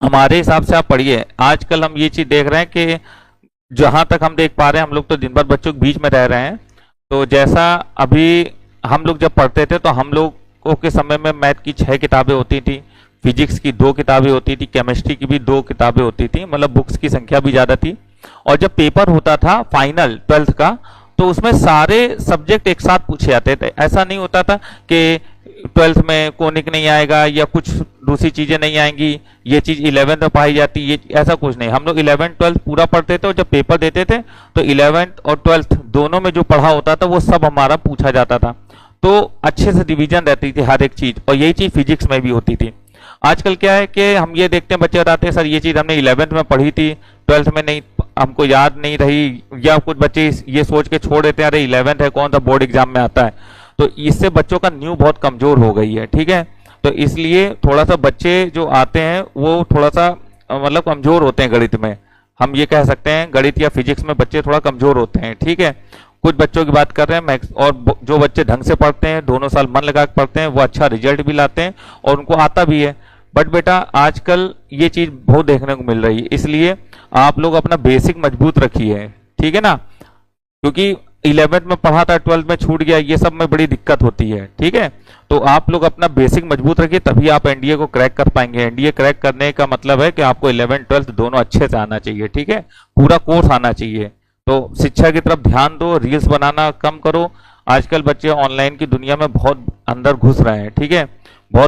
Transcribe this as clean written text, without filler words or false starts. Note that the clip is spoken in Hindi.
हमारे हिसाब से आप पढ़िए। आजकल हम ये चीज देख रहे हैं कि जहां तक हम देख पा रहे हैं, हम लोग तो दिन भर बच्चों के बीच में रह रहे हैं, तो जैसा अभी हम लोग जब पढ़ते थे तो हम लोगों के समय में मैथ की 6 किताबें होती थी, फिजिक्स की 2 किताबें होती थी, केमिस्ट्री की भी 2 किताबें होती थी, मतलब बुक्स की संख्या भी ज्यादा थी। और जब पेपर होता था फाइनल ट्वेल्थ का, तो उसमें सारे सब्जेक्ट एक साथ पूछे जाते थे। ऐसा नहीं होता था कि ट्वेल्थ में कोनिक नहीं आएगा या कुछ दूसरी चीजें नहीं आएंगी, ये चीज 11th में पाई जाती, ये ऐसा कुछ नहीं। हम लोग 11th 12th पूरा पढ़ते थे और जब पेपर देते थे तो 11th और 12th दोनों में जो पढ़ा होता था वो सब हमारा पूछा जाता था। तो अच्छे से डिवीजन रहती थी हर एक चीज, और यही चीज फिजिक्स में भी होती थी। आजकल क्या है कि हम ये देखते हैं, बच्चे बताते हैं सर ये चीज हमने 11th में पढ़ी थी, 12th में नहीं, हमको याद नहीं रही, या कुछ बच्चे ये सोच के छोड़ देते हैं अरे 11th है, कौन सा बोर्ड एग्जाम में आता है। तो इससे बच्चों का न्यू बहुत कमजोर हो गई है, ठीक है। तो इसलिए थोड़ा सा बच्चे जो आते हैं वो थोड़ा सा मतलब कमजोर होते हैं गणित में, हम ये कह सकते हैं गणित या फिजिक्स में बच्चे थोड़ा कमजोर होते हैं, ठीक है। कुछ बच्चों की बात कर रहे हैं मैक्स, और जो बच्चे ढंग से पढ़ते हैं, दोनों साल मन लगा के पढ़ते हैं, वो अच्छा रिजल्ट भी लाते हैं और उनको आता भी है। बट बेटा आजकल ये चीज बहुत देखने को मिल रही है, इसलिए आप लोग अपना बेसिक मजबूत रखिए, ठीक है ना। क्योंकि 11th में पढ़ा था, 12th में छूट गया, ये सब में बड़ी दिक्कत होती है, ठीक है। तो आप लोग अपना बेसिक मजबूत रखिए, तभी आप एनडीए को क्रैक कर पाएंगे। एनडीए क्रैक करने का मतलब है कि आपको 11th 12th दोनों अच्छे से आना चाहिए, ठीक है, पूरा कोर्स आना चाहिए। तो शिक्षा की तरफ ध्यान दो, रील्स बनाना कम करो। आजकल बच्चे ऑनलाइन की दुनिया में बहुत अंदर घुस रहे हैं, ठीक है। बहुत